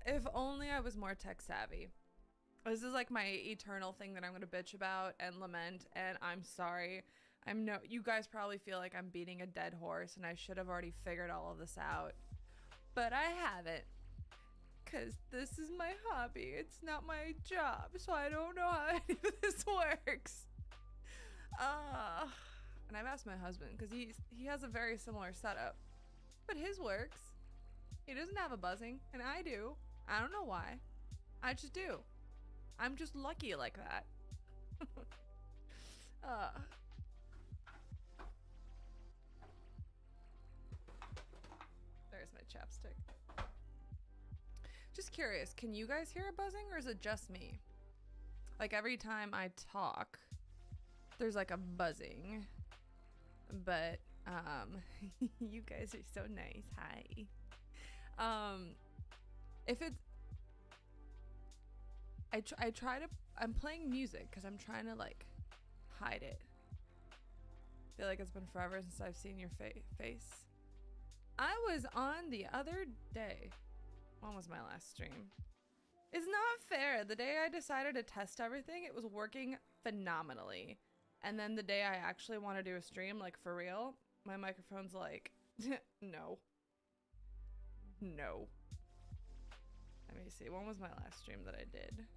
If only I was more tech savvy. This is like my eternal thing that I'm going to bitch about and lament, and I'm sorry. You guys probably feel like I'm beating a dead horse and I should have already figured all of this out. But I haven't. Cause this is my hobby. It's not my job, so I don't know how any of this works. And I've asked my husband because he has a very similar setup, but his works. He doesn't have a buzzing, and I do. I don't know why. I just do. I'm just lucky like that. There's my chapstick. Just curious, can you guys hear a buzzing or is it just me? Like every time I talk, there's like a buzzing. But you guys are so nice. Hi. If it's I try to I'm playing music because I'm trying to like hide it. I feel like it's been forever since I've seen your face. I was on the other day. When was my last stream? It's not fair. The day I decided to test everything, it was working phenomenally. And then the day I actually want to do a stream, like for real, my microphone's like, no. No. Let me see. When was my last stream that I did?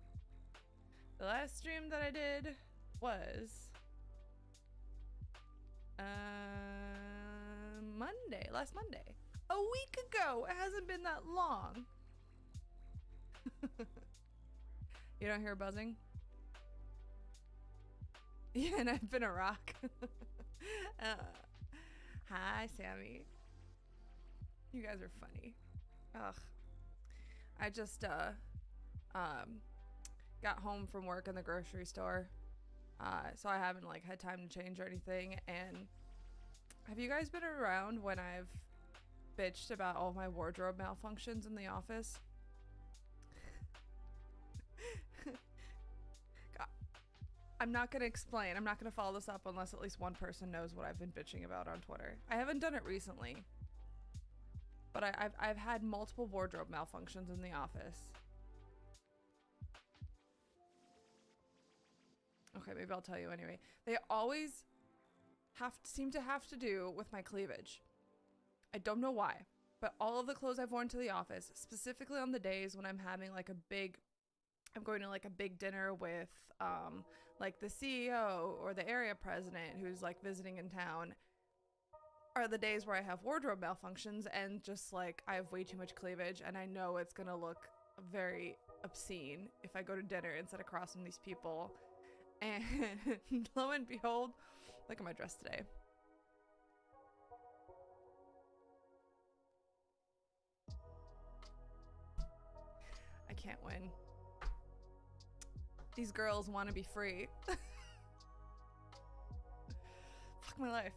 The last stream that I did was Monday. Last Monday. A week ago. It hasn't been that long. You don't hear buzzing? Yeah, and I've been a rock. Hi, Sammy. You guys are funny. Ugh. I just got home from work in the grocery store. So I haven't like had time to change or anything. And have you guys been around when I've bitched about all my wardrobe malfunctions in the office? God, I'm not gonna explain. I'm not gonna follow this up unless at least one person knows what I've been bitching about on Twitter. I haven't done it recently, but I've had multiple wardrobe malfunctions in the office. Okay, maybe I'll tell you anyway. They always seem to have to do with my cleavage. I don't know why, but all of the clothes I've worn to the office, specifically on the days when I'm having like I'm going to like a big dinner with like the CEO or the area president who's like visiting in town, are the days where I have wardrobe malfunctions and just like I have way too much cleavage and I know it's gonna look very obscene if I go to dinner and sit across from these people. And lo and behold, look at my dress today. I can't win. These girls want to be free. Fuck my life.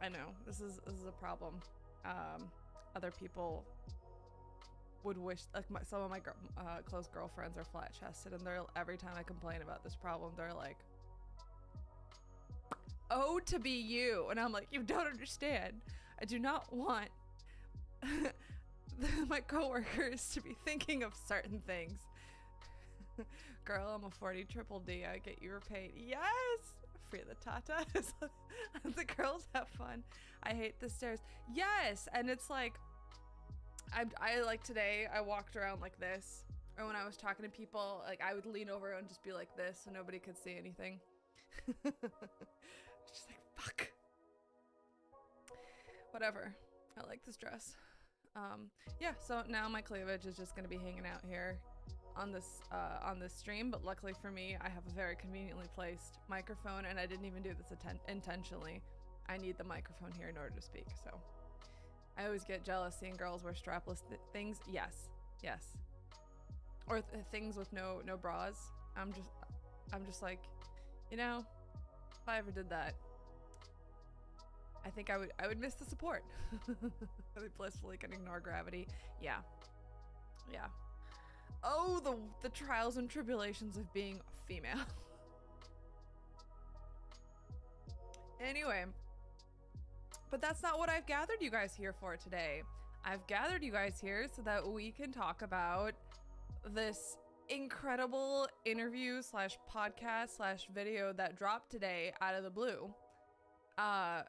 I know this is a problem. Other people would wish, like some of my close girlfriends are flat chested, and they're every time I complain about this problem, they're like, "Oh, to be you," and I'm like, "You don't understand. I do not want my coworkers to be thinking of certain things." Girl, I'm a 40 triple D. I get you repaid. Yes! Free the tatas. The girls have fun. I hate the stairs. Yes! And it's like, I like today, I walked around like this. Or when I was talking to people, like I would lean over and just be like this so nobody could see anything. Just like, fuck. Whatever. I like this dress. Yeah, so now my cleavage is just gonna be hanging out here on this stream, but luckily for me, I have a very conveniently placed microphone, and I didn't even do this intentionally. I need the microphone here in order to speak, so I always get jealous seeing girls wear strapless things. Yes, or things with no bras. I'm just like, you know, if I ever did that, I think I would miss the support. I blissfully can ignore gravity. Yeah. Oh, the trials and tribulations of being female. Anyway, but that's not what I've gathered you guys here for today. I've gathered you guys here so that we can talk about this incredible interview slash podcast slash video that dropped today out of the blue. Are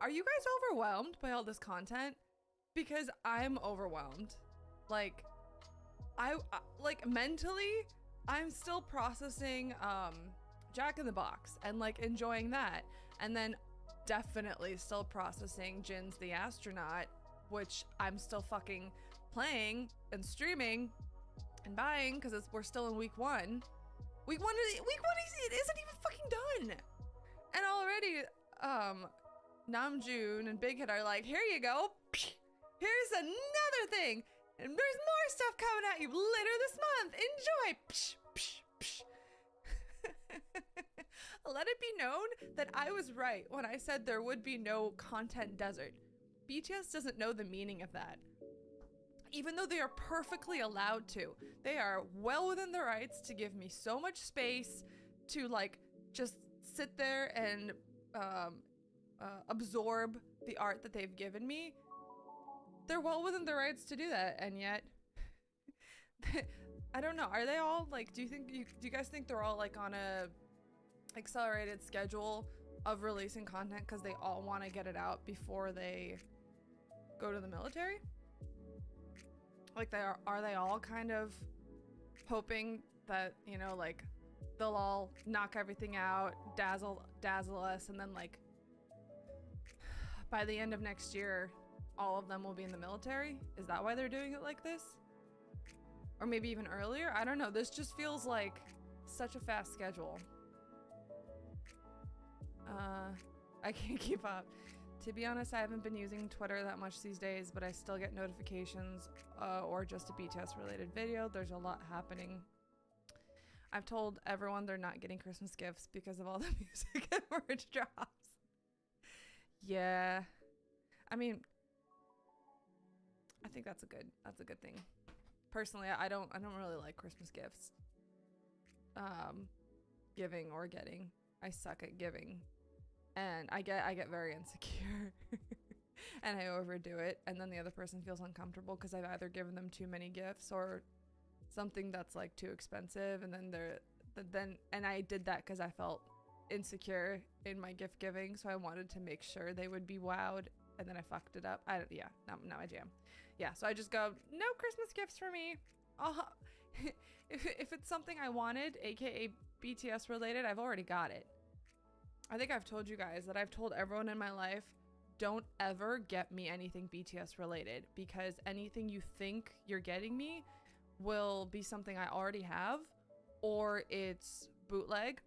you guys overwhelmed by all this content? Because I'm overwhelmed. Like, I like mentally, I'm still processing Jack in the Box and like enjoying that, and then definitely still processing Jin's the Astronaut, which I'm still fucking playing and streaming and buying because we're still in week one. Week one it isn't even fucking done, and already Namjoon and Big Hit are like, here you go, here's another thing, and there's more stuff coming at you later this month. Enjoy. Let it be known that I was right when I said there would be no content desert. BTS doesn't know the meaning of that. Even though they are perfectly allowed to. They are well within their rights to give me so much space to like just sit there and absorb the art that they've given me. They're well within their rights to do that, and yet I don't know. Are they all like? Do you guys think they're all like on a accelerated schedule of releasing content because they all want to get it out before they go to the military? Like are they all kind of hoping that, you know, like they'll all knock everything out, dazzle us, and then like by the end of next year all of them will be in the military? Is that why they're doing it like this? Or maybe even earlier? I don't know. This just feels like such a fast schedule. I can't keep up. To be honest, I haven't been using Twitter that much these days, but I still get notifications or just a BTS related video. There's a lot happening. I've told everyone they're not getting Christmas gifts because of all the music and merch drops. Yeah. I mean, I think that's a good thing. Personally, I don't really like Christmas gifts. Giving or getting. I suck at giving. And I get very insecure. And I overdo it, and then the other person feels uncomfortable because I've either given them too many gifts or something that's like too expensive, and then I did that because I felt insecure in my gift giving, so I wanted to make sure they would be wowed, and then I fucked it up. Not my jam. Yeah, so I just go, no Christmas gifts for me. If it's something I wanted, aka BTS related, I've already got it. I think I've told you guys that I've told everyone in my life, don't ever get me anything BTS related, because anything you think you're getting me will be something I already have, or it's bootleg,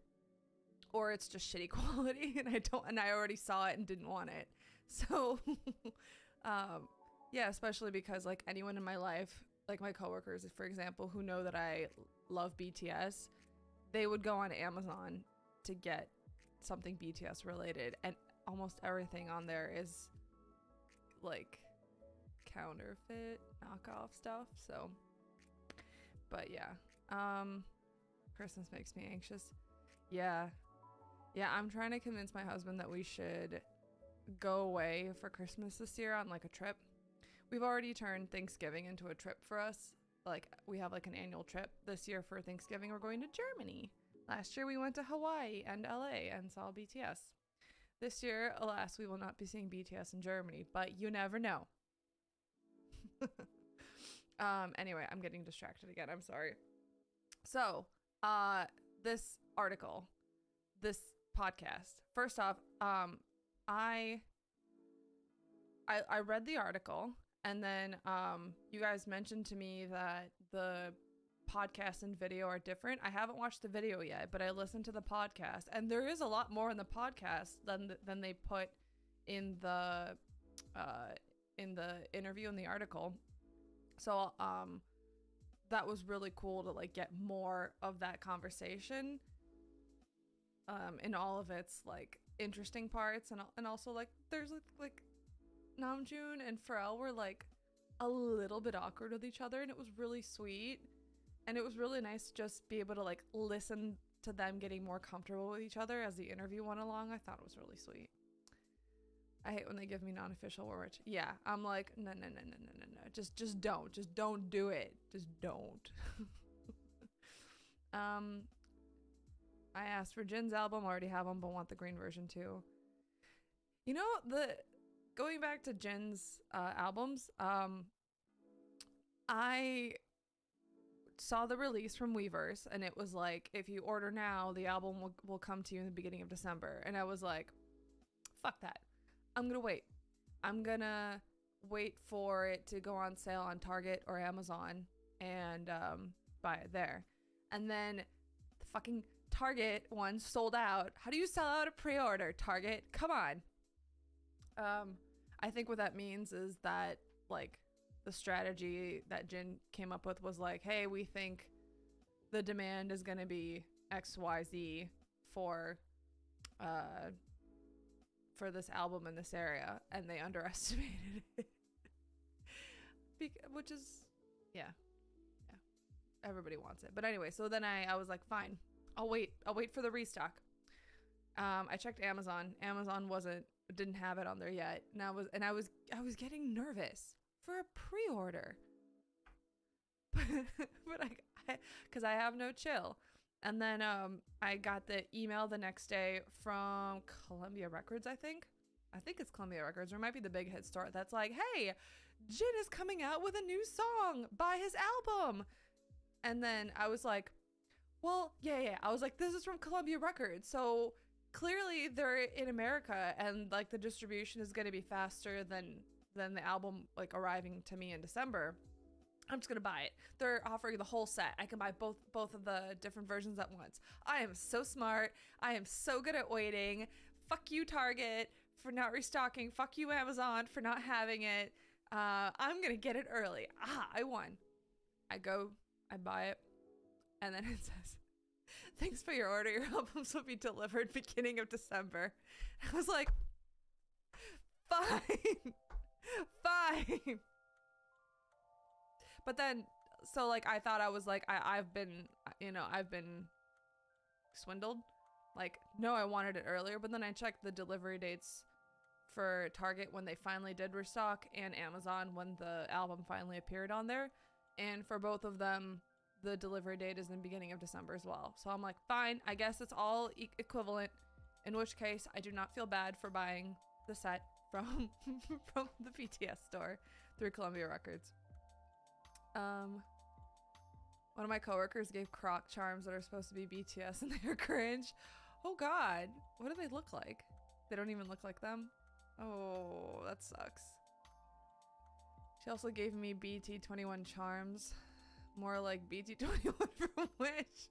or it's just shitty quality and I already saw it and didn't want it. So yeah, especially because like anyone in my life, like my coworkers, for example, who know that I love BTS, they would go on Amazon to get something BTS related, and almost everything on there is like counterfeit knockoff stuff. So but yeah, Christmas makes me anxious. Yeah, I'm trying to convince my husband that we should go away for Christmas this year on like a trip. We've already turned Thanksgiving into a trip for us. Like we have like an annual trip. This year for Thanksgiving we're going to Germany. Last year we went to Hawaii and LA and saw BTS. This year, alas, we will not be seeing BTS in Germany, but you never know. Anyway, I'm getting distracted again. I'm sorry. So, this article, this podcast. First off, I read the article, and then you guys mentioned to me that the podcast and video are different. I haven't watched the video yet, but I listened to the podcast, and there is a lot more in the podcast than they put in the interview in the article. So that was really cool to like get more of that conversation in all of its like interesting parts, and also like there's like Namjoon and Pharrell were like a little bit awkward with each other, and it was really sweet. And it was really nice to just be able to like listen to them getting more comfortable with each other as the interview went along. I thought it was really sweet. I hate when they give me non-official words. Yeah, I'm like, no. Just don't do it. Just don't. I asked for Jin's album, already have them, but want the green version too. You know, going back to Jin's albums, I saw the release from Weavers, and it was like, if you order now, the album will come to you in the beginning of December. And I was like, fuck that. I'm gonna wait. I'm gonna wait for it to go on sale on Target or Amazon and buy it there. And then the fucking Target one sold out. How do you sell out a pre-order, Target? Come on. I think what that means is that, like, the strategy that Jin came up with was like, hey, we think the demand is going to be XYZ for this album in this area, and they underestimated it. Which is, yeah, everybody wants it. But anyway, so then I was like, fine, I'll wait for the restock. I checked Amazon. Amazon didn't have it on there yet, and I was getting nervous for a pre-order, but because I have no chill. And then I got the email the next day from Columbia Records. I think it's Columbia Records, or it might be the Big Hit Store, that's like, hey, Jin is coming out with a new song, buy his album. And then I was like, well, yeah, I was like, this is from Columbia Records, so clearly they're in America, and like the distribution is going to be faster than the album like arriving to me in December. I'm just gonna buy it. They're offering the whole set. I can buy both of the different versions at once. I am so smart. I am so good at waiting. Fuck you, Target, for not restocking. Fuck you, Amazon, for not having it. I'm gonna get it early. I won. I buy it, and then it says, thanks for your order. Your albums will be delivered beginning of December. I was like, fine. But then, so like, I thought I was like, I've been swindled. Like, no, I wanted it earlier. But then I checked the delivery dates for Target when they finally did restock, and Amazon when the album finally appeared on there. And for both of them, the delivery date is in the beginning of December as well. So I'm like, fine, I guess it's all equivalent. In which case, I do not feel bad for buying the set from the BTS store through Columbia Records. One of my coworkers gave Croc charms that are supposed to be BTS, and they are cringe. Oh god, what do they look like? They don't even look like them. Oh, that sucks. She also gave me BT21 charms, more like BT21 from Wish.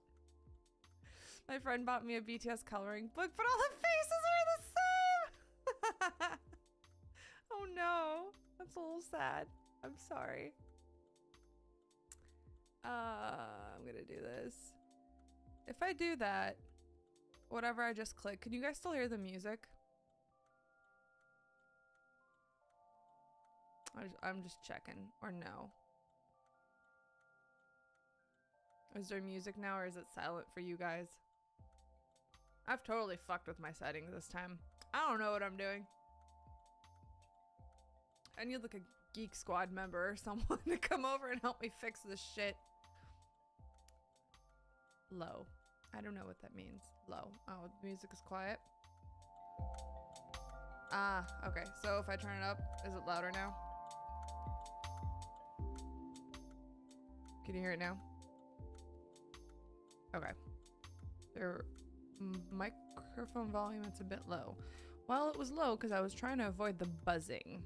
My friend bought me a BTS coloring book, but all the faces are the same. Oh no, that's a little sad. I'm sorry. I'm gonna do this. If I do that, whatever I just clicked, can you guys still hear the music? I'm just checking, or no. Is there music now, or is it silent for you guys? I've totally fucked with my settings this time. I don't know what I'm doing. I need like a Geek Squad member or someone to come over and help me fix this shit. Low. I don't know what that means. Low. Oh, the music is quiet. Ah, okay. So if I turn it up, is it louder now? Can you hear it now? Okay. Their microphone volume, it's a bit low. Well, it was low because I was trying to avoid the buzzing.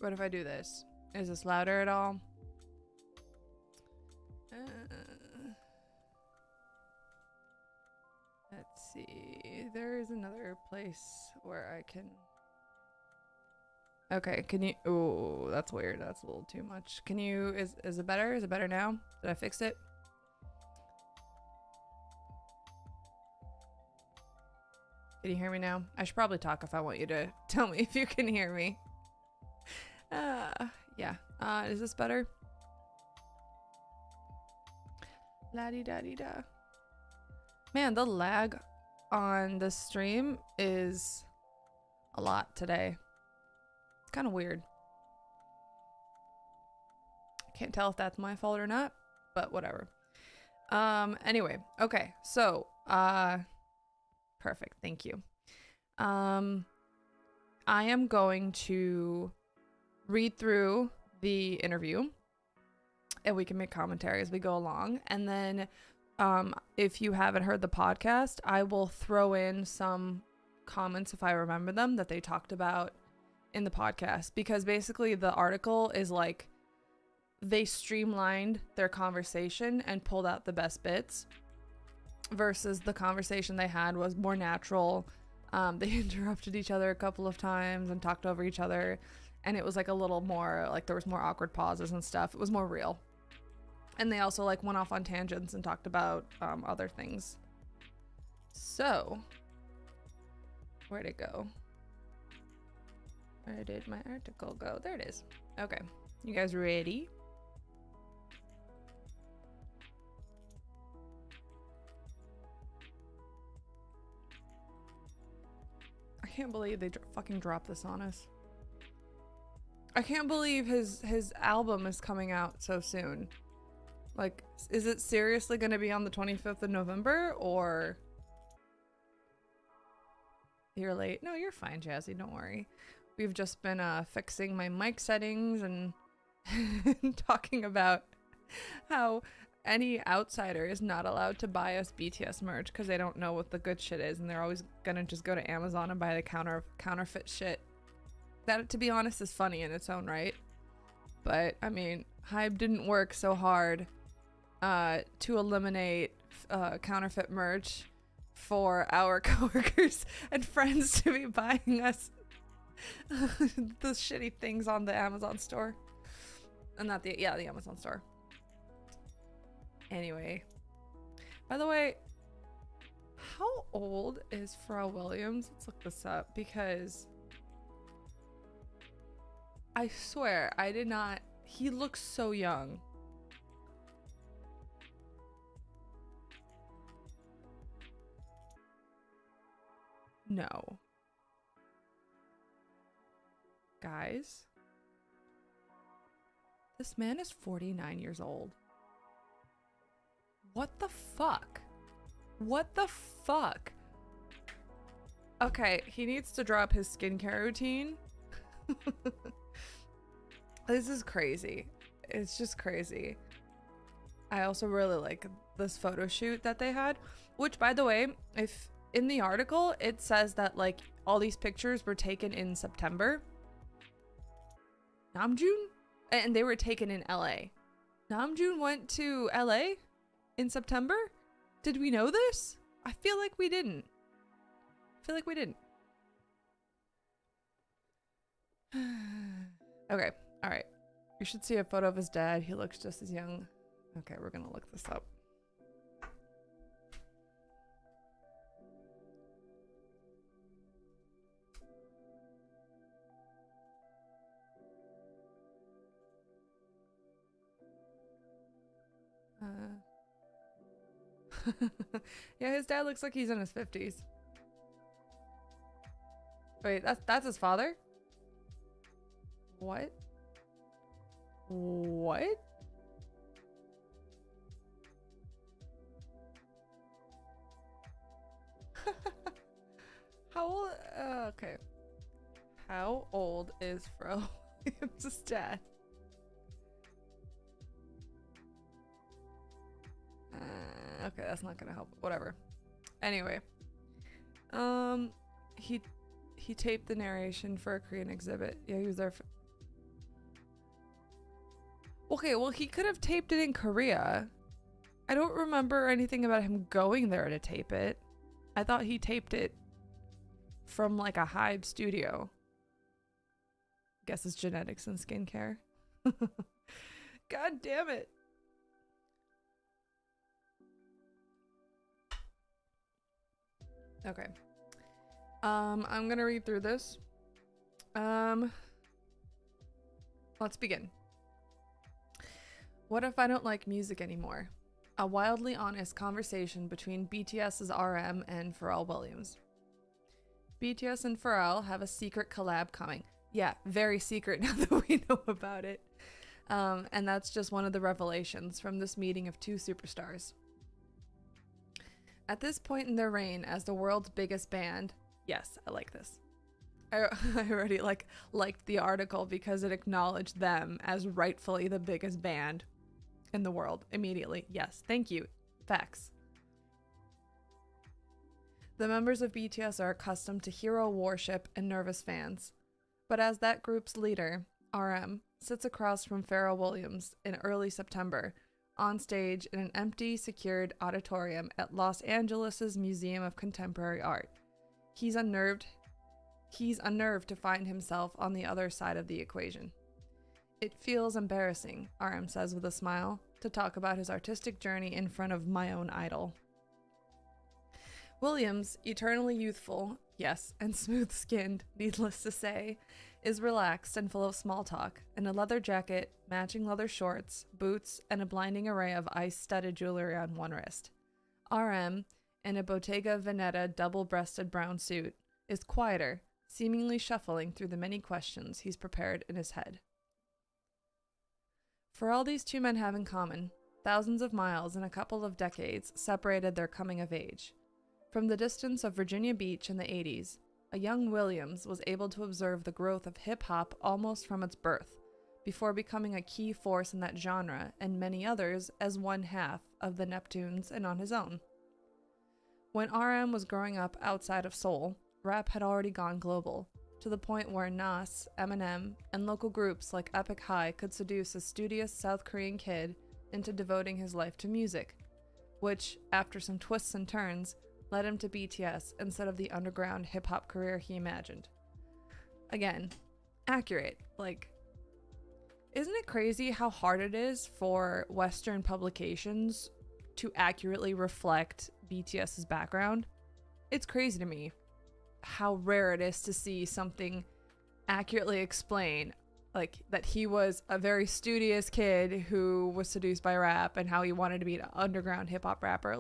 What if I do this? Is this louder at all? Let's see. There is another place where I can... Okay, can you... Oh, that's weird. That's a little too much. Can you... Is it better? Is it better now? Did I fix it? Can you hear me now? I should probably talk if I want you to tell me if you can hear me. Yeah. Is this better? La-di-da-di-da. Man, the lag on the stream is a lot today. It's kind of weird. Can't tell if that's my fault or not, but whatever. Anyway, okay, so perfect, thank you. I am going to read through the interview and we can make commentary as we go along, and then if you haven't heard the podcast, I will throw in some comments if I remember them that they talked about in the podcast, because basically the article is like they streamlined their conversation and pulled out the best bits versus the conversation they had was more natural. They interrupted each other a couple of times and talked over each other, and it was like a little more like there was more awkward pauses and stuff. It was more real. And they also like went off on tangents and talked about other things. So where'd it go? Where did my article go? There it is. Okay, you guys ready? I can't believe they fucking dropped this on us. I can't believe his album is coming out so soon. Like, is it seriously going to be on the 25th of November, or... You're late? No, you're fine, Jazzy, don't worry. We've just been fixing my mic settings and talking about how any outsider is not allowed to buy us BTS merch because they don't know what the good shit is, and they're always gonna just go to Amazon and buy the counterfeit shit. That, to be honest, is funny in its own right. But, I mean, Hybe didn't work so hard to eliminate counterfeit merch for our coworkers and friends to be buying us the shitty things on the Amazon store. And not the, yeah, the Amazon store. Anyway, by the way, how old is Pharrell Williams? Let's look this up, because I swear I did not. He looks so young. No. Guys, this man is 49 years old. What the fuck? What the fuck? Okay, he needs to drop his skincare routine. This is crazy. It's just crazy. I also really like this photo shoot that they had, which, by the way, if in the article it says that like all these pictures were taken in September. Namjoon? And they were taken in LA. Namjoon went to LA in September? Did we know this? I feel like we didn't. Okay, alright. You should see a photo of his dad. He looks just as young. Okay, we're gonna look this up. Yeah, his dad looks like he's in his 50s. Wait, that's his father? What? What? How old? Okay. How old is Pharrell Williams' dad? Okay, that's not gonna help. Whatever. Anyway, he taped the narration for a Korean exhibit. Yeah, he was there. Okay, well, he could have taped it in Korea. I don't remember anything about him going there to tape it. I thought he taped it from like a Hybe studio. Guess it's genetics and skincare. God damn it. Okay. I'm gonna read through this. Let's begin. What if I don't like music anymore? A wildly honest conversation between BTS's RM and Pharrell Williams. BTS and Pharrell have a secret collab coming. Yeah, very secret now that we know about it. And that's just one of the revelations from this meeting of two superstars. At this point in their reign as the world's biggest band, yes, I like this. I already liked the article because it acknowledged them as rightfully the biggest band in the world immediately. Yes, thank you. Facts. The members of BTS are accustomed to hero worship and nervous fans. But as that group's leader, RM, sits across from Pharrell Williams in early September, on stage in an empty, secured auditorium at Los Angeles' Museum of Contemporary Art, he's unnerved to find himself on the other side of the equation. It feels embarrassing, RM says with a smile, to talk about his artistic journey in front of my own idol. Williams, eternally youthful, yes, and smooth-skinned, needless to say, is relaxed and full of small talk, in a leather jacket, matching leather shorts, boots, and a blinding array of ice-studded jewelry on one wrist. RM, in a Bottega Veneta double-breasted brown suit, is quieter, seemingly shuffling through the many questions he's prepared in his head. For all these two men have in common, thousands of miles and a couple of decades separated their coming of age. From the distance of Virginia Beach in the 80s, a young Williams was able to observe the growth of hip-hop almost from its birth, before becoming a key force in that genre and many others as one half of the Neptunes and on his own. When RM was growing up outside of Seoul, rap had already gone global, to the point where Nas, Eminem, and local groups like Epic High could seduce a studious South Korean kid into devoting his life to music, which, after some twists and turns, led him to BTS instead of the underground hip-hop career he imagined. Again, accurate. Isn't it crazy how hard it is for Western publications to accurately reflect BTS's background? It's crazy to me how rare it is to see something accurately explain, that he was a very studious kid who was seduced by rap and how he wanted to be an underground hip-hop rapper.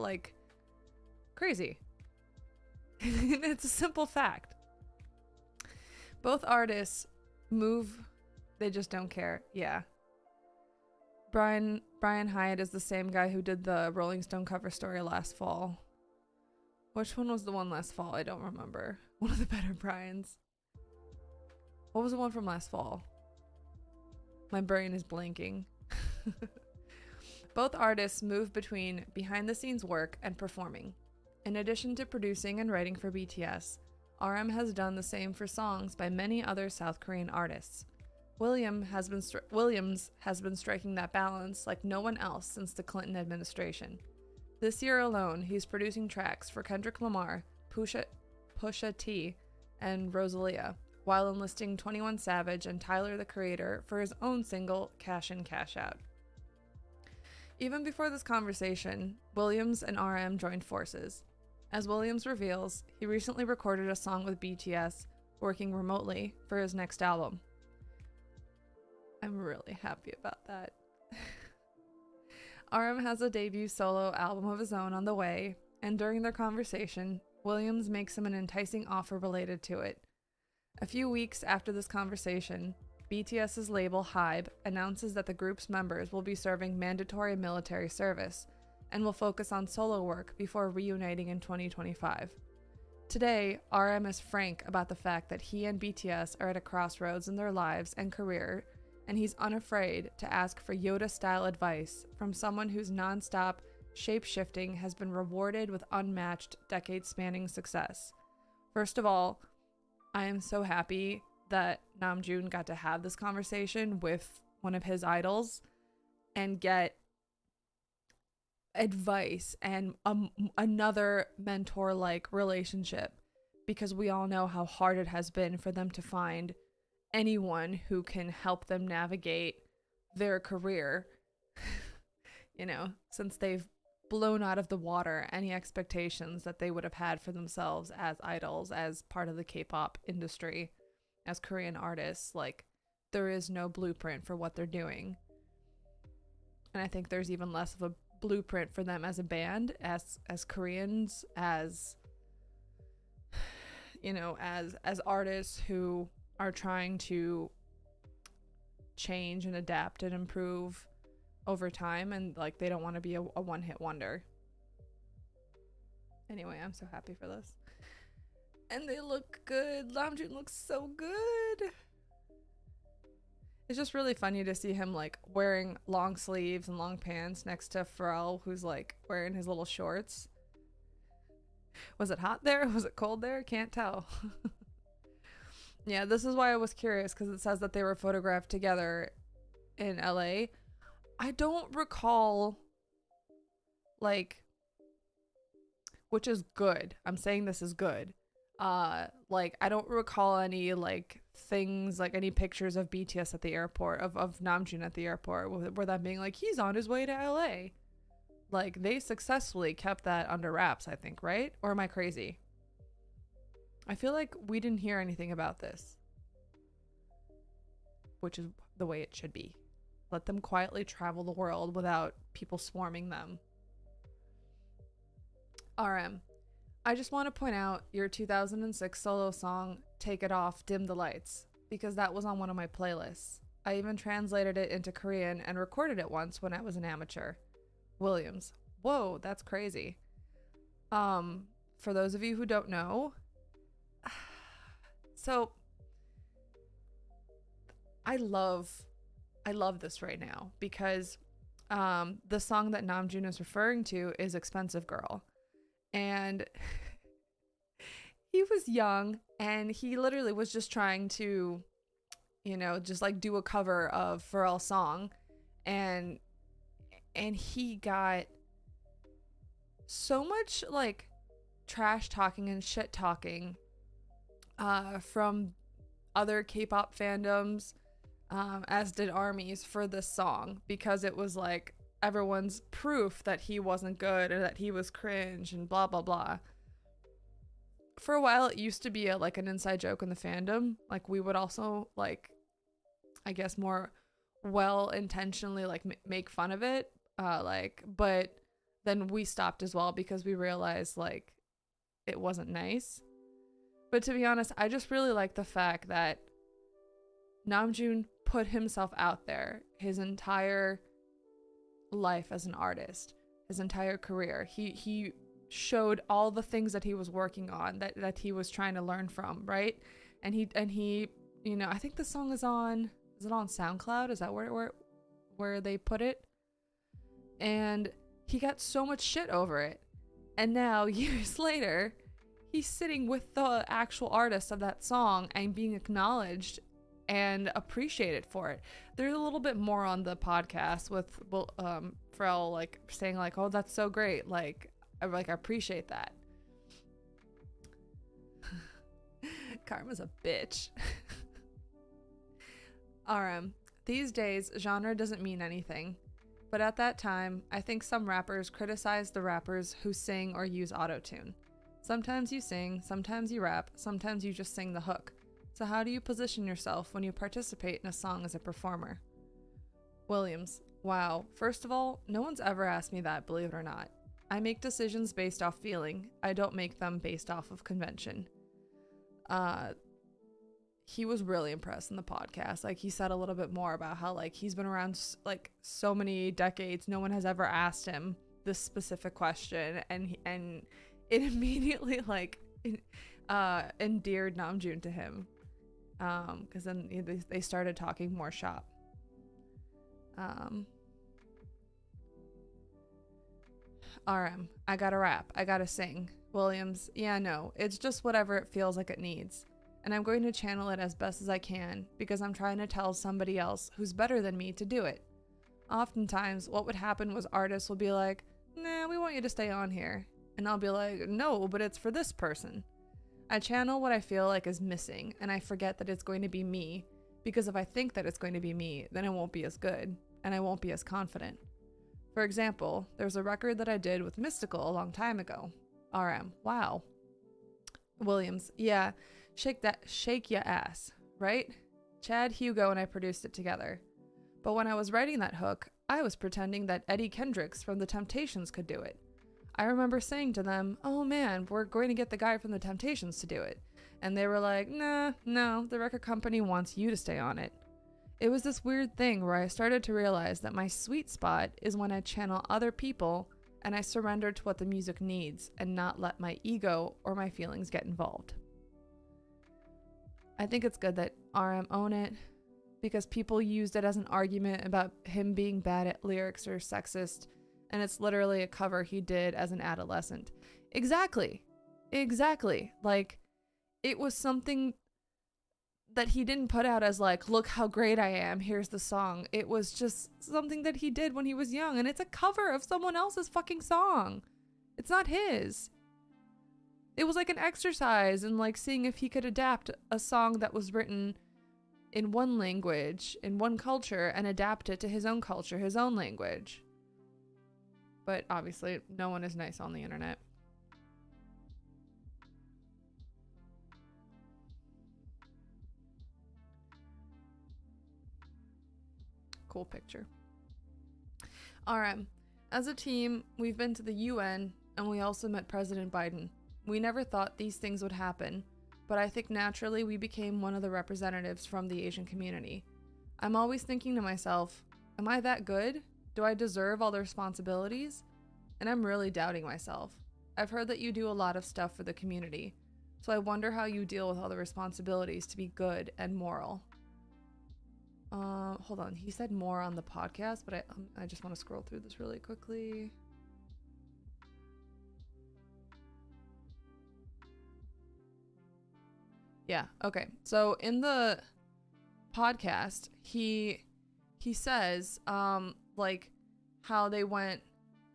Crazy. It's a simple fact. Both artists move, they just don't care. Yeah. Brian Hyatt is the same guy who did the Rolling Stone cover story last fall. Which one was the one last fall? I don't remember. One of the better Brians. What was the one from last fall? My brain is blanking. Both artists move between behind-the-scenes work and performing. In addition to producing and writing for BTS, RM has done the same for songs by many other South Korean artists. Williams has been striking that balance like no one else since the Clinton administration. This year alone, he's producing tracks for Kendrick Lamar, Pusha T, and Rosalia, while enlisting 21 Savage and Tyler the Creator for his own single, Cash In, Cash Out. Even before this conversation, Williams and RM joined forces. As Williams reveals, he recently recorded a song with BTS, working remotely, for his next album. I'm really happy about that. RM has a debut solo album of his own on the way, and during their conversation, Williams makes him an enticing offer related to it. A few weeks after this conversation, BTS's label HYBE announces that the group's members will be serving mandatory military service and will focus on solo work before reuniting in 2025. Today, RM is frank about the fact that he and BTS are at a crossroads in their lives and career, and he's unafraid to ask for Yoda-style advice from someone whose non-stop shape-shifting has been rewarded with unmatched decade-spanning success. First of all, I am so happy that Namjoon got to have this conversation with one of his idols and get advice and another mentor-like relationship, because we all know how hard it has been for them to find anyone who can help them navigate their career, since they've blown out of the water any expectations that they would have had for themselves as idols, as part of the K-pop industry, as Korean artists. There is no blueprint for what they're doing. And I think there's even less of a blueprint for them as a band, as Koreans, as, you know, as artists who are trying to change and adapt and improve over time, and like they don't want to be a one-hit wonder. Anyway, I'm so happy for this. And they look good. Namjoon looks so good. It's just really funny to see him like wearing long sleeves and long pants next to Pharrell, who's like wearing his little shorts. Was it hot there? Was it cold there? Can't tell. Yeah, this is why I was curious, because it says that they were photographed together in LA. I don't recall, like, which is good. I'm saying this is good. Like, I don't recall any, like, things, like, any pictures of BTS at the airport, of Namjoon at the airport, where that being like, he's on his way to LA. Like, they successfully kept that under wraps, I think, right? Or am I crazy? I feel like we didn't hear anything about this, which is the way it should be. Let them quietly travel the world without people swarming them. RM, I just want to point out your 2006 solo song, Take It Off, Dim the Lights, because that was on one of my playlists. I even translated it into Korean and recorded it once when I was an amateur. Williams. Whoa, that's crazy. For those of you who don't know, so I love this right now, because the song that Namjoon is referring to is Expensive Girl. And he was young, and he literally was just trying to, you know, just like do a cover of Pharrell's song, and he got so much like trash talking and shit talking from other K-pop fandoms, as did ARMYs, for this song, because it was like everyone's proof that he wasn't good or that he was cringe and blah blah blah. For a while it used to be like an inside joke in the fandom, like we would also like, I guess, more well intentionally like make fun of it, but then we stopped as well, because we realized like it wasn't nice. But to be honest, I just really like the fact that Namjoon put himself out there his entire life as an artist, his entire career. He showed all the things that he was working on, that he was trying to learn from, right? And he, you know, I think the song is it on SoundCloud? Is that where they put it? And he got so much shit over it. And now, years later, he's sitting with the actual artist of that song and being acknowledged and appreciated for it. There's a little bit more on the podcast with Pharrell like saying like, oh, that's so great, like I appreciate that. Karma's a bitch. RM, these days genre doesn't mean anything, but at that time I think some rappers criticize the rappers who sing or use autotune. Sometimes you sing, sometimes you rap, sometimes you just sing the hook. So how do you position yourself when you participate in a song as a performer? Williams, wow. First of all, no one's ever asked me that, believe it or not. I make decisions based off feeling. I don't make them based off of convention. He was really impressed in the podcast. Like, he said a little bit more about how like he's been around like so many decades. No one has ever asked him this specific question, and it immediately like endeared Namjoon to him, because then they started talking more shop. RM, I gotta rap, I gotta sing. Williams, yeah, no, it's just whatever it feels like it needs, and I'm going to channel it as best as I can, because I'm trying to tell somebody else who's better than me to do it. Oftentimes what would happen was artists will be like, nah, we want you to stay on here, and I'll be like, no, but it's for this person. I channel what I feel like is missing, and I forget that it's going to be me, because if I think that it's going to be me, then it won't be as good, and I won't be as confident. For example, there's a record that I did with Mystical a long time ago. RM, wow. Williams, yeah, shake ya ass, right? Chad, Hugo, and I produced it together. But when I was writing that hook, I was pretending that Eddie Kendricks from The Temptations could do it. I remember saying to them, oh man, we're going to get the guy from The Temptations to do it. And they were like, nah, no, the record company wants you to stay on it. It was this weird thing where I started to realize that my sweet spot is when I channel other people and I surrender to what the music needs and not let my ego or my feelings get involved. I think it's good that RM own it because people used it as an argument about him being bad at lyrics or sexist, and it's literally a cover he did as an adolescent. Exactly. Like, it was something that he didn't put out as like, look how great I am, here's the song. It was just something that he did when he was young, and it's a cover of someone else's fucking song. It's not his. It was like an exercise in like seeing if he could adapt a song that was written in one language, in one culture, and adapt it to his own culture, his own language. But obviously, no one is nice on the internet. Cool picture. RM, as a team, we've been to the UN and we also met President Biden. We never thought these things would happen, but I think naturally we became one of the representatives from the Asian community. I'm always thinking to myself, am I that good? Do I deserve all the responsibilities? And I'm really doubting myself. I've heard that you do a lot of stuff for the community, so I wonder how you deal with all the responsibilities to be good and moral. Hold on. He said more on the podcast, but I just want to scroll through this really quickly. Yeah. Okay. So in the podcast, he says, like how they went,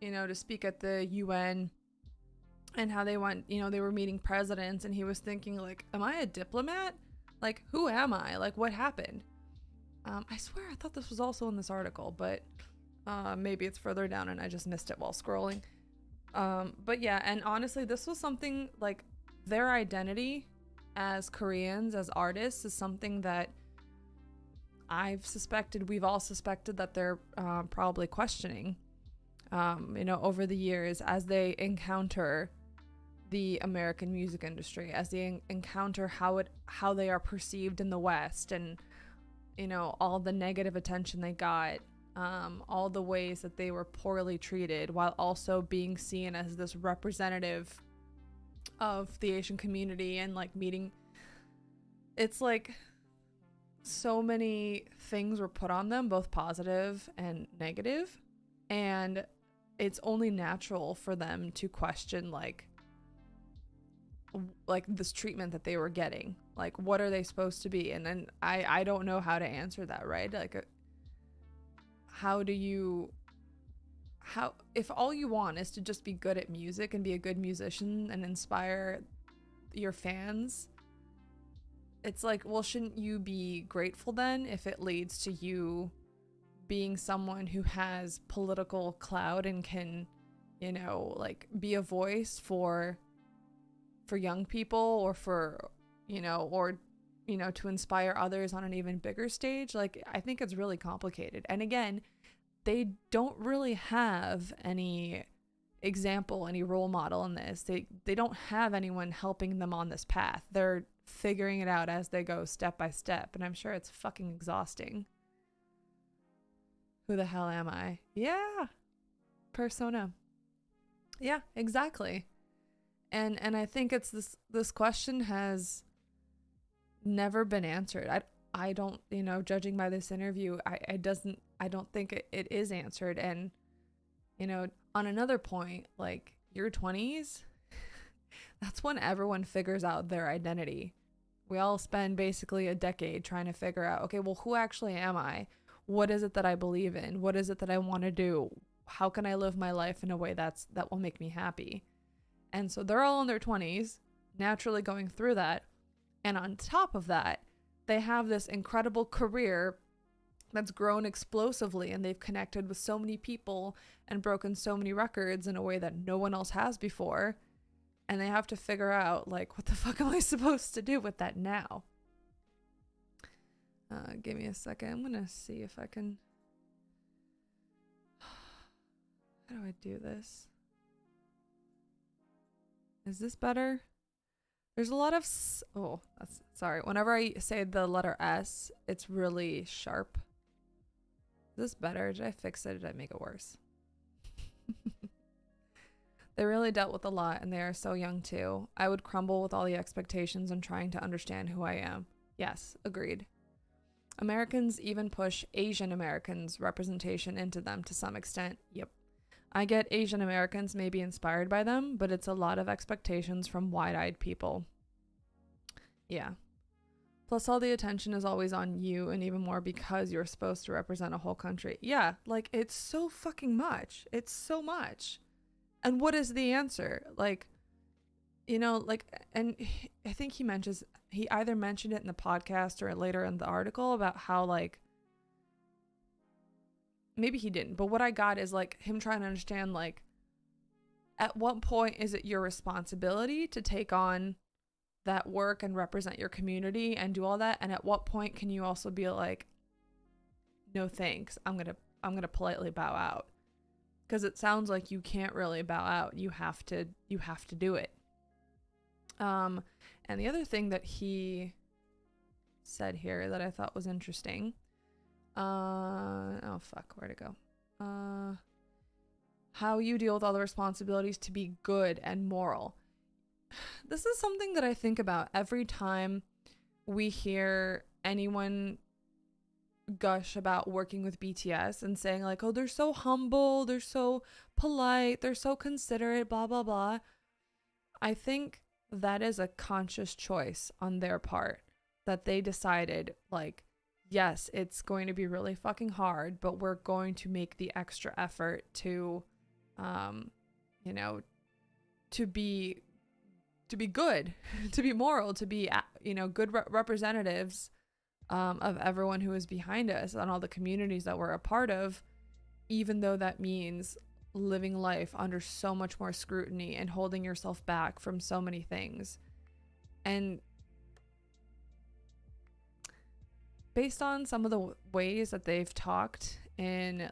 to speak at the UN and how they went, they were meeting presidents, and he was thinking like, am I a diplomat? Like, who am I? Like, what happened? I swear I thought this was also in this article, but maybe it's further down and I just missed it while scrolling. But yeah, and honestly, this was something like their identity as Koreans, as artists, is something that we've all suspected that they're probably questioning, over the years as they encounter the American music industry, as they encounter how they are perceived in the West, and all the negative attention they got, all the ways that they were poorly treated, while also being seen as this representative of the Asian community and like meeting. It's like so many things were put on them, both positive and negative, and it's only natural for them to question like this treatment that they were getting. Like, what are they supposed to be? And then I don't know how to answer that, right? Like, if all you want is to just be good at music and be a good musician and inspire your fans, it's like, well, shouldn't you be grateful then if it leads to you being someone who has political clout and can, like be a voice for young people, or for, to inspire others on an even bigger stage? Like, I think it's really complicated. And again, they don't really have any example, any role model in this. They don't have anyone helping them on this path. They're figuring it out as they go, step by step, and I'm sure it's fucking exhausting. Who the hell am I? Yeah. Persona. Yeah, exactly. And I think it's this question has never been answered. I don't, judging by this interview, I don't think it is answered. And, on another point, like your 20s, that's when everyone figures out their identity. We all spend basically a decade trying to figure out, okay, well, who actually am I? What is it that I believe in? What is it that I want to do? How can I live my life in a way that will make me happy? And so they're all in their 20s, naturally going through that. And on top of that, they have this incredible career that's grown explosively, and they've connected with so many people and broken so many records in a way that no one else has before. And they have to figure out, like, what the fuck am I supposed to do with that now? Give me a second. I'm going to see if I can How do I do this? Is this better? There's a lot of sorry. Whenever I say the letter S, it's really sharp. Is this better? Did I fix it? Did I make it worse? They really dealt with a lot, and they are so young too. I would crumble with all the expectations and trying to understand who I am. Yes, agreed. Americans even push Asian Americans' representation into them to some extent. Yep. I get Asian Americans may be inspired by them, but it's a lot of expectations from wide-eyed people. Yeah. Plus all the attention is always on you, and even more because you're supposed to represent a whole country. Yeah, like it's so fucking much. It's so much. And what is the answer? Like, you know, like, and I think he either mentioned it in the podcast or later in the article about how, like, maybe he didn't, but what I got is like him trying to understand, like, at what point is it your responsibility to take on that work and represent your community and do all that? And at what point can you also be like, no thanks, I'm gonna politely bow out? Because it sounds like you can't really bow out. You have to do it. And the other thing that he said here that I thought was interesting. Oh fuck, where'd it go? How you deal with all the responsibilities to be good and moral. This is something that I think about every time we hear anyone gush about working with BTS and saying like, oh, they're so humble, they're so polite, they're so considerate, blah blah blah. I think that is a conscious choice on their part, that they decided like, yes, it's going to be really fucking hard, but we're going to make the extra effort to you know, to be good, to be moral, to be, you know, good representatives of everyone who is behind us and all the communities that we're a part of, even though that means living life under so much more scrutiny and holding yourself back from so many things. And based on some of the ways that they've talked in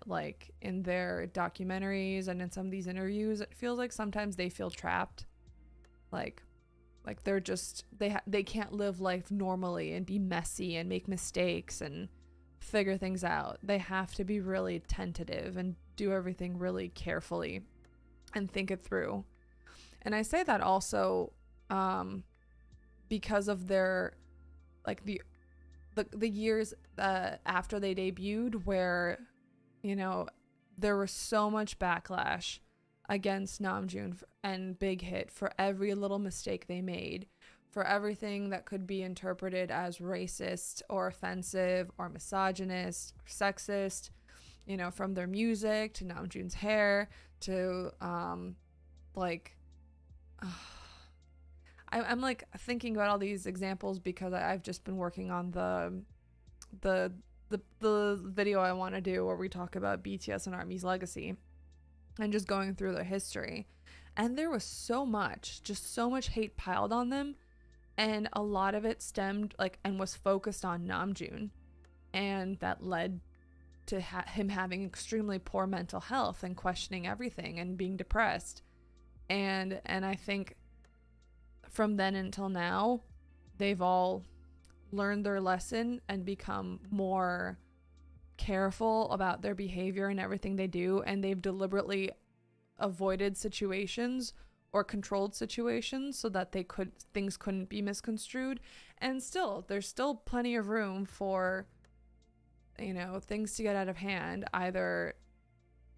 their documentaries and in some of these interviews, it feels like sometimes they feel trapped. Like they're just, they can't live life normally and be messy and make mistakes and figure things out. They have to be really tentative and do everything really carefully and think it through. And I say that also because of their, like, the years after they debuted, where, you know, there was so much backlash against Namjoon and Big Hit for every little mistake they made, for everything that could be interpreted as racist or offensive or misogynist or sexist, you know, from their music to Namjoon's hair to I'm like thinking about all these examples because I've just been working on the video I want to do where we talk about BTS and ARMY's legacy and just going through their history. And there was so much hate piled on them, and a lot of it stemmed and was focused on Namjoon, and that led to him having extremely poor mental health and questioning everything and being depressed. And I think from then until now, they've all learned their lesson and become more careful about their behavior and everything they do, and they've deliberately avoided situations or controlled situations so that things couldn't be misconstrued. And still, there's still plenty of room for, you know, things to get out of hand, either,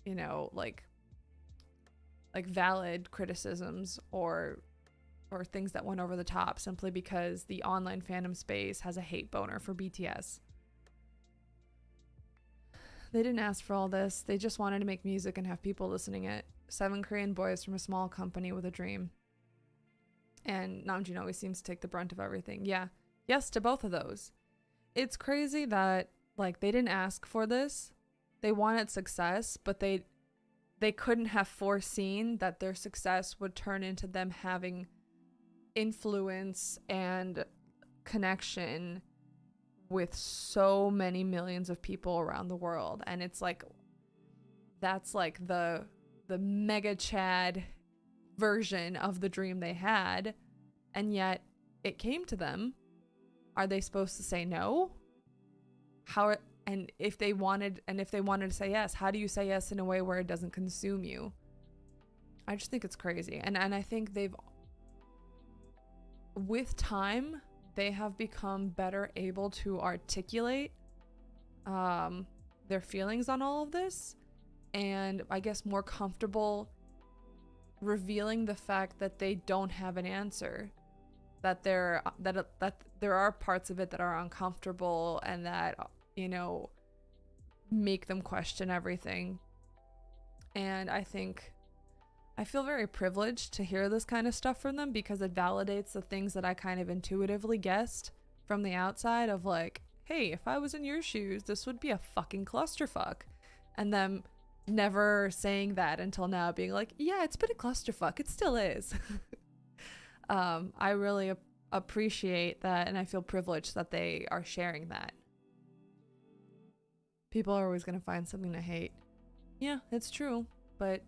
you know, like valid criticisms or things that went over the top simply because the online fandom space has a hate boner for BTS. They didn't ask for all this. They just wanted to make music and have people listening it. 7 Korean boys from a small company with a dream. And Namjoon always seems to take the brunt of everything. Yeah. Yes to both of those. It's crazy that, like, they didn't ask for this. They wanted success, but they couldn't have foreseen that their success would turn into them having influence and connection with so many millions of people around the world. And it's like, that's like the the mega Chad version of the dream they had, and yet it came to them. Are they supposed to say no? And if they wanted to say yes, how do you say yes in a way where it doesn't consume you? I just think it's crazy. And I think with time, they have become better able to articulate their feelings on all of this, and I guess more comfortable revealing the fact that they don't have an answer, that there are parts of it that are uncomfortable and that, you know, make them question everything. And I feel very privileged to hear this kind of stuff from them, because it validates the things that I kind of intuitively guessed from the outside of like, hey, if I was in your shoes, this would be a fucking clusterfuck. And them never saying that until now, being like, yeah, it's been a clusterfuck. It still is. I really appreciate that, and I feel privileged that they are sharing that. People are always going to find something to hate. Yeah, it's true, but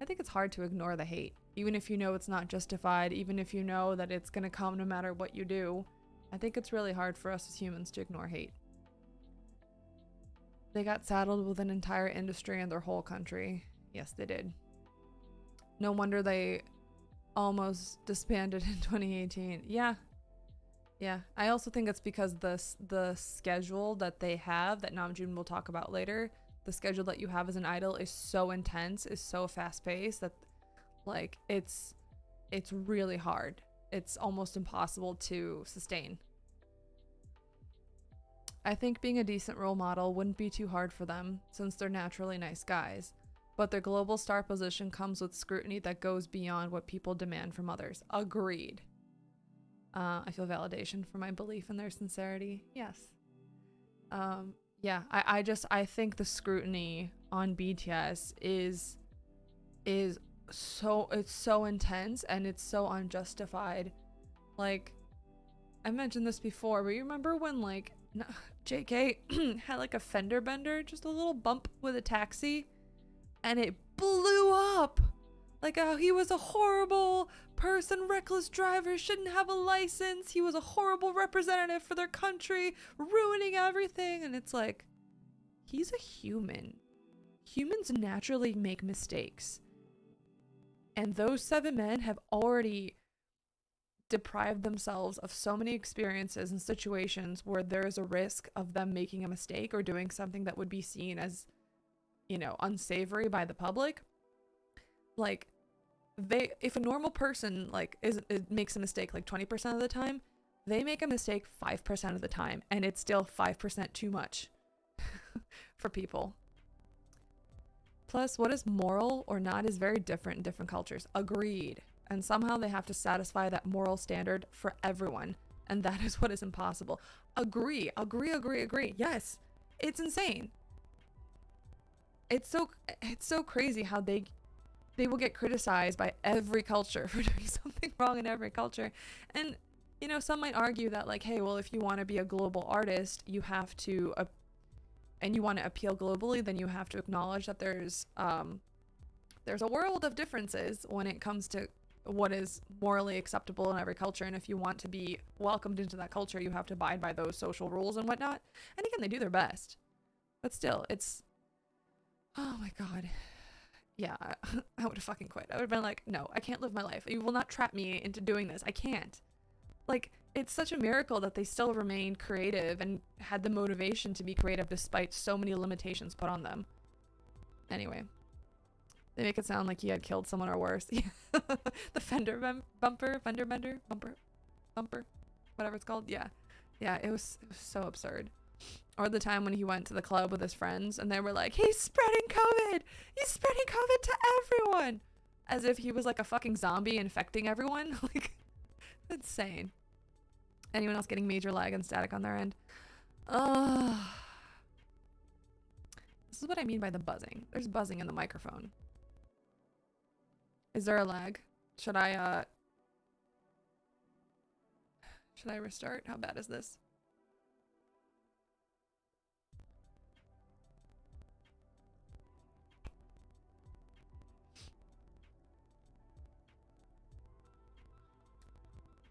I think it's hard to ignore the hate, even if you know it's not justified, even if you know that it's going to come no matter what you do. I think it's really hard for us as humans to ignore hate. They got saddled with an entire industry and their whole country. Yes, they did. No wonder they almost disbanded in 2018. Yeah. I also think it's because the schedule that they have, that Namjoon will talk about later, the schedule that you have as an idol is so intense, is so fast-paced, that like it's really hard. It's almost impossible to sustain. I think being a decent role model wouldn't be too hard for them, since they're naturally nice guys, but their global star position comes with scrutiny that goes beyond what people demand from others. Agreed. I feel validation for my belief in their sincerity. Yes. Yeah, I think the scrutiny on BTS is so intense, and it's so unjustified. Like, I mentioned this before, but you remember when like JK had like a fender bender, just a little bump with a taxi, and it blew up. Like, he was a horrible person, reckless driver, shouldn't have a license, he was a horrible representative for their country, ruining everything. And it's like, he's a human. Humans naturally make mistakes. And those 7 men have already deprived themselves of so many experiences and situations where there is a risk of them making a mistake or doing something that would be seen as, you know, unsavory by the public. Like, if a normal person like makes a mistake like 20% of the time, they make a mistake 5% of the time, and it's still 5% too much for people. Plus, what is moral or not is very different in different cultures. Agreed. And somehow they have to satisfy that moral standard for everyone, and that is what is impossible. Agree. Yes, it's insane. It's so crazy how they will get criticized by every culture for doing something wrong in every culture. And, you know, some might argue that like, hey, well, if you want to be a global artist, you have to, and you want to appeal globally, then you have to acknowledge that there's a world of differences when it comes to what is morally acceptable in every culture. And if you want to be welcomed into that culture, you have to abide by those social rules and whatnot. And again, they do their best, but still, it's, oh my God. Yeah, I would have fucking quit. I would have been like, no, I can't live my life. You will not trap me into doing this. I can't. Like, it's such a miracle that they still remained creative and had the motivation to be creative despite so many limitations put on them. Anyway, they make it sound like he had killed someone or worse. The fender bumper, whatever it's called. Yeah, it was so absurd. Or the time when he went to the club with his friends and they were like, he's spreading COVID to everyone, as if he was like a fucking zombie infecting everyone. Like, insane. Anyone else getting major lag and static on their end? This is what I mean by the buzzing. There's buzzing in the microphone. Is there a lag? Should I restart? How bad is this?